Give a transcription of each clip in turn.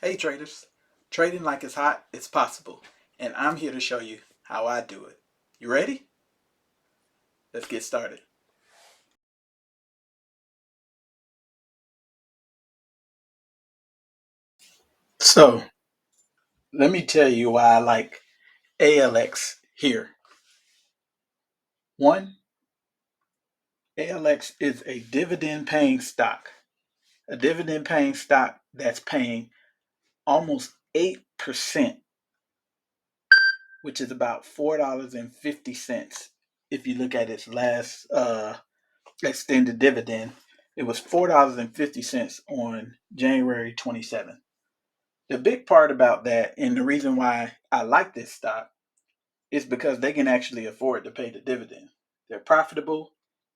Hey traders, trading like it's hot, it's possible, and I'm here to show you how I do it. You ready? Let's get started. So, let me tell you why I like ALX here. One, ALX is a dividend paying stock. A dividend paying stock that's paying almost 8%, which is about $4.50. If you look at its last extended dividend, it was $4.50 on January 27th. The big part about that, and the reason why I like this stock, is because they can actually afford to pay the dividend. They're profitable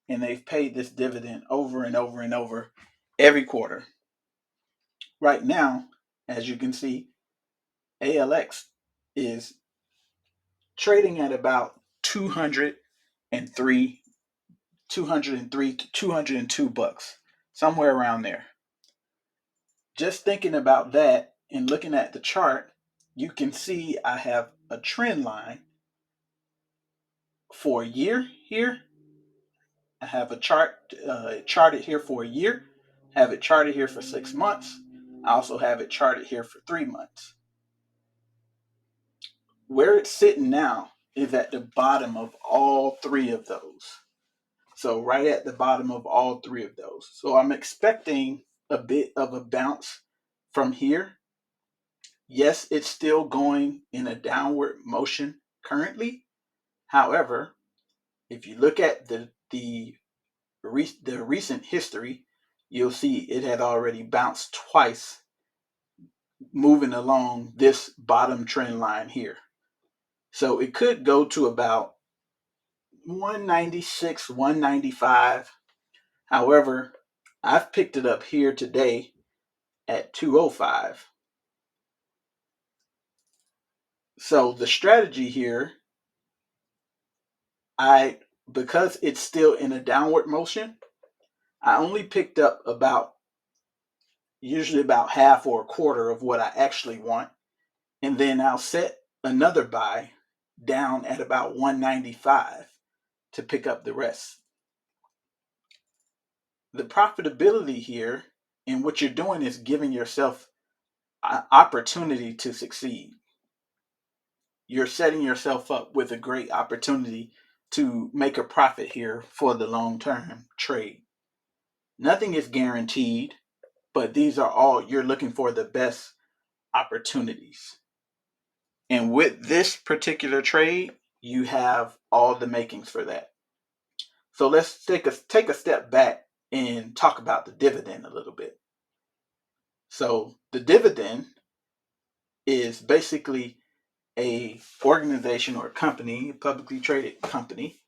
and they've paid this dividend over and over and over every quarter. Right now, as you can see, ALX is trading at about 203, 203 to 202 bucks, somewhere around there. Just thinking about that and looking at the chart, you can see I have a trend line for a year here. I have a chart charted here for a year. I have it charted here for 6 months. I also have it charted here for 3 months. Where it's sitting now is at the bottom of all three of those. So right at the bottom of all three of those. So I'm expecting a bit of a bounce from here. Yes, it's still going in a downward motion currently. However, if you look at the recent history, you'll see it had already bounced twice, moving along this bottom trend line here. So it could go to about 196, 195. However, I've picked it up here today at 205. So the strategy here, I because it's still in a downward motion, I only picked up about usually about half or a quarter of what I actually want, and then I'll set another buy down at about 195 to pick up the rest. The profitability here and what you're doing is giving yourself an opportunity to succeed. You're setting yourself up with a great opportunity to make a profit here for the long term trade. Nothing is guaranteed, but these are all you're looking for the best opportunities. And with this particular trade, you have all the makings for that. So let's take a step back and talk about the dividend a little bit. So the dividend is basically a organization or company, a publicly traded company,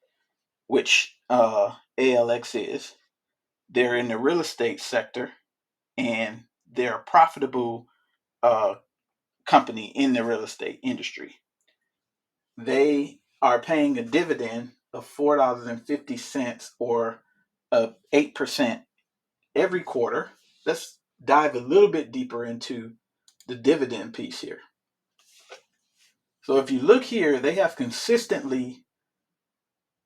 which ALX is. They're in the real estate sector, and they're a profitable uh, company in the real estate industry. They are paying a dividend of $4.50 or 8% every quarter. Let's dive a little bit deeper into the dividend piece here. So if you look here, they have consistently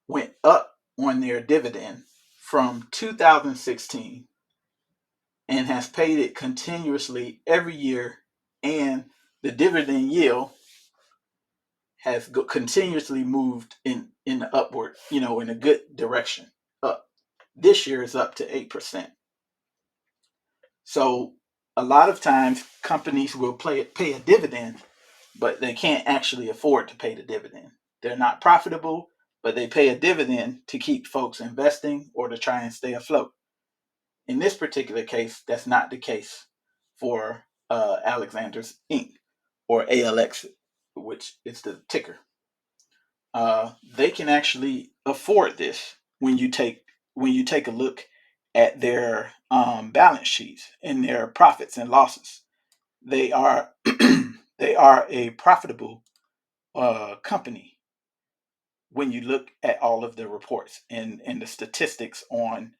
went up on their dividend from 2016 and has paid it continuously every year, and the dividend yield has continuously moved in the upward, in a good direction up. This year is up to 8%. So a lot of times companies will pay a dividend, but they can't actually afford to pay the dividend. They're not profitable, but they pay a dividend to keep folks investing or to try and stay afloat. In this particular case, that's not the case for Alexander's Inc. or ALX, which is the ticker. They can actually afford this when you take a look at their balance sheets and their profits and losses. They are they are a profitable company when you look at all of the reports and the statistics on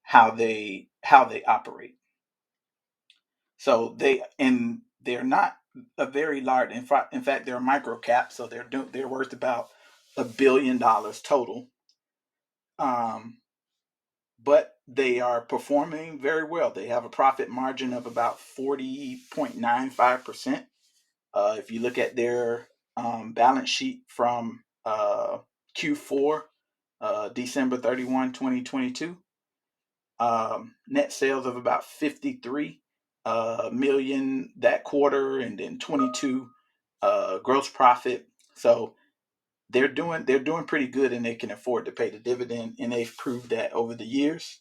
how they operate. So they're not a very large. In fact, they're a micro cap, so they're worth about $1 billion total. Um, but they are performing very well. They have a profit margin of about 40.95%. If you look at their balance sheet from Q4, December 31, 2022, net sales of about 53 million that quarter, and then 22 gross profit. So they're doing pretty good, and they can afford to pay the dividend, and they've proved that over the years.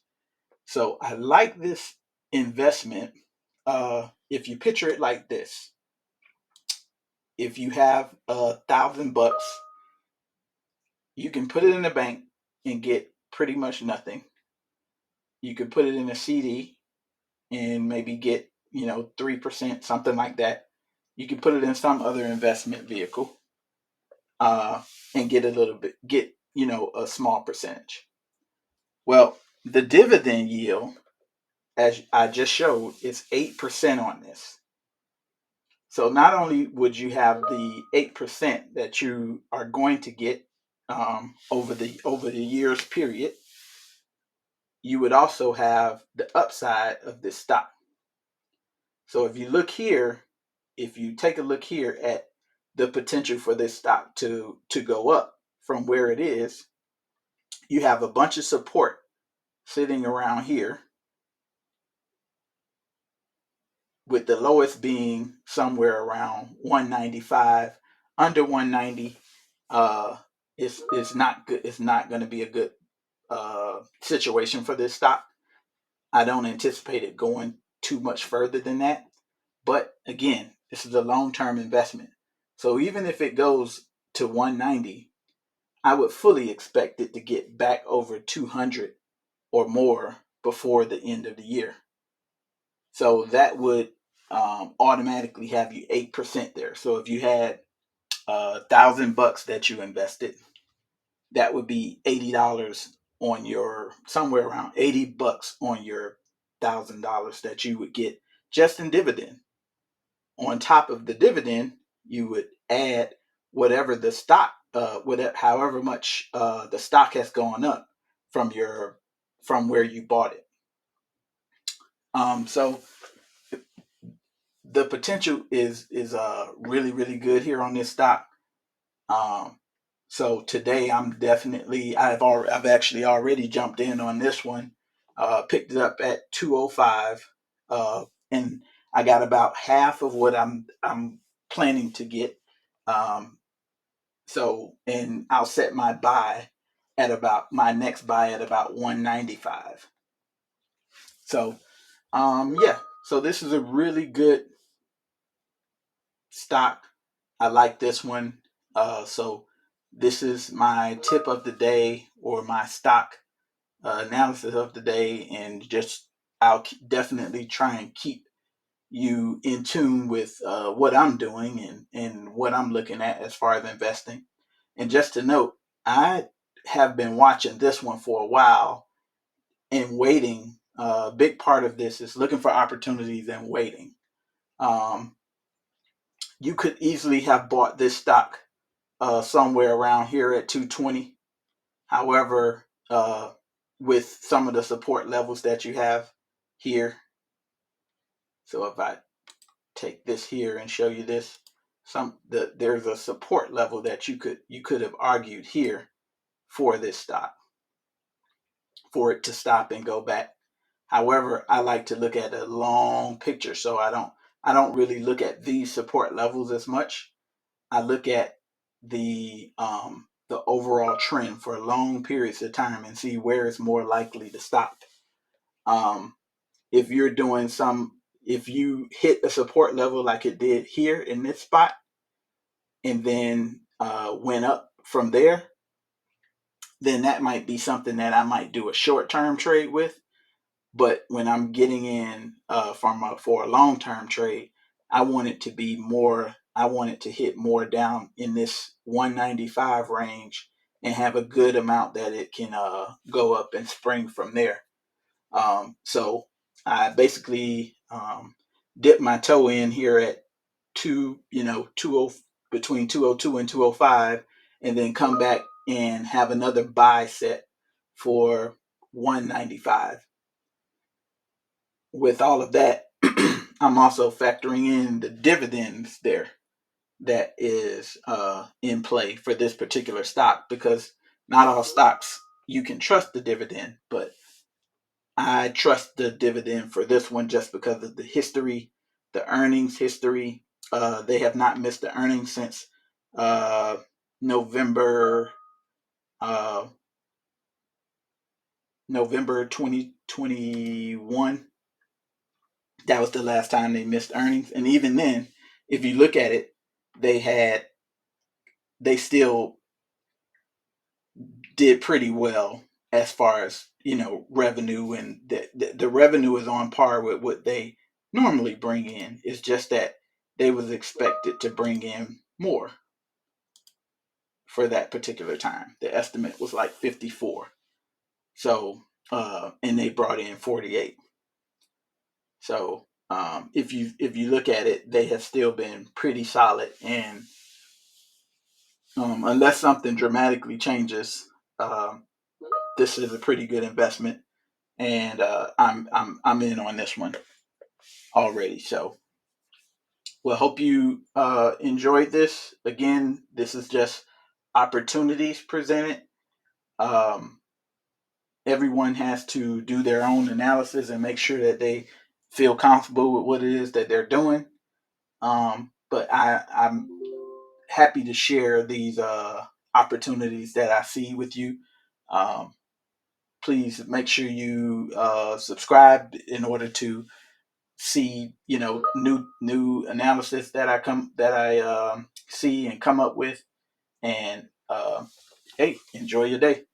So I like this investment. If you picture it like this, if you have $1,000, you can put it in the bank and get pretty much nothing. You could put it in a CD and maybe get 3%, something like that. You can put it in some other investment vehicle, uh, and get a little bit, get a small percentage. Well, the dividend yield, as I just showed, is 8% on this. So not only would you have the 8% that you are going to get over the years period, you would also have the upside of this stock. So if you take a look here at the potential for this stock to go up from where it is, you have a bunch of support sitting around here, with the lowest being somewhere around 195. Under 190, it's not good. It's not going to be a good situation for this stock. I don't anticipate it going too much further than that. But again, this is a long-term investment. So even if it goes to 190, I would fully expect it to get back over 200 or more before the end of the year. So that would automatically have you 8% there. So if you had $1,000 that you invested, that would be $80 on your, somewhere around $80 on your $1,000 that you would get just in dividend. On top of the dividend, you would add whatever the stock, whatever, however much the stock has gone up from where you bought it. So the potential is really, really good here on this stock. Um, so today I've actually already jumped in on this one. Picked it up at 205, and I got about half of what I'm planning to get. Um, and I'll set my next buy at about 195. So yeah, so this is a really good stock. I like this one. So this is my tip of the day, or my stock analysis of the day, and just I'll definitely try and keep you in tune with what I'm doing, and what I'm looking at as far as investing. And just to note, I have been watching this one for a while and waiting. A big part of this is looking for opportunities and waiting. Um, you could easily have bought this stock somewhere around here at 220. However, with some of the support levels that you have here, so if I take this here and show you this, there's a support level that you could have argued here for this stock, for it to stop and go back. However, I like to look at a long picture, so I don't really look at these support levels as much. I look at the overall trend for long periods of time and see where it's more likely to stop. Um, if you're doing if you hit a support level like it did here in this spot, and then went up from there, then that might be something that I might do a short term trade with. But when I'm getting in for a long term trade, I want it to be more. I want it to hit more down in this 195 range, and have a good amount that it can go up and spring from there. So I basically dip my toe in here at between 202 and 205, and then come back and have another buy set for 195. With all of that, I'm also factoring in the dividends there that is in play for this particular stock, because not all stocks you can trust the dividend, but I trust the dividend for this one just because of the history, the earnings history. They have not missed the earnings since uh, November uh, November 2021. That was the last time they missed earnings, and even then, if you look at it, they still did pretty well as far as revenue, and the revenue is on par with what they normally bring in. It's just that they was expected to bring in more for that particular time. The estimate was like 54, so and they brought in 48. So if you look at it, they have still been pretty solid, and unless something dramatically changes, um, this is a pretty good investment, and I'm in on this one already. So, well, hope you enjoyed this. Again, this is just opportunities presented. Um, Everyone has to do their own analysis and make sure that they feel comfortable with what it is that they're doing. But I'm happy to share these opportunities that I see with you. Um, Please make sure you subscribe in order to see new analysis that I see and come up with. And hey, enjoy your day.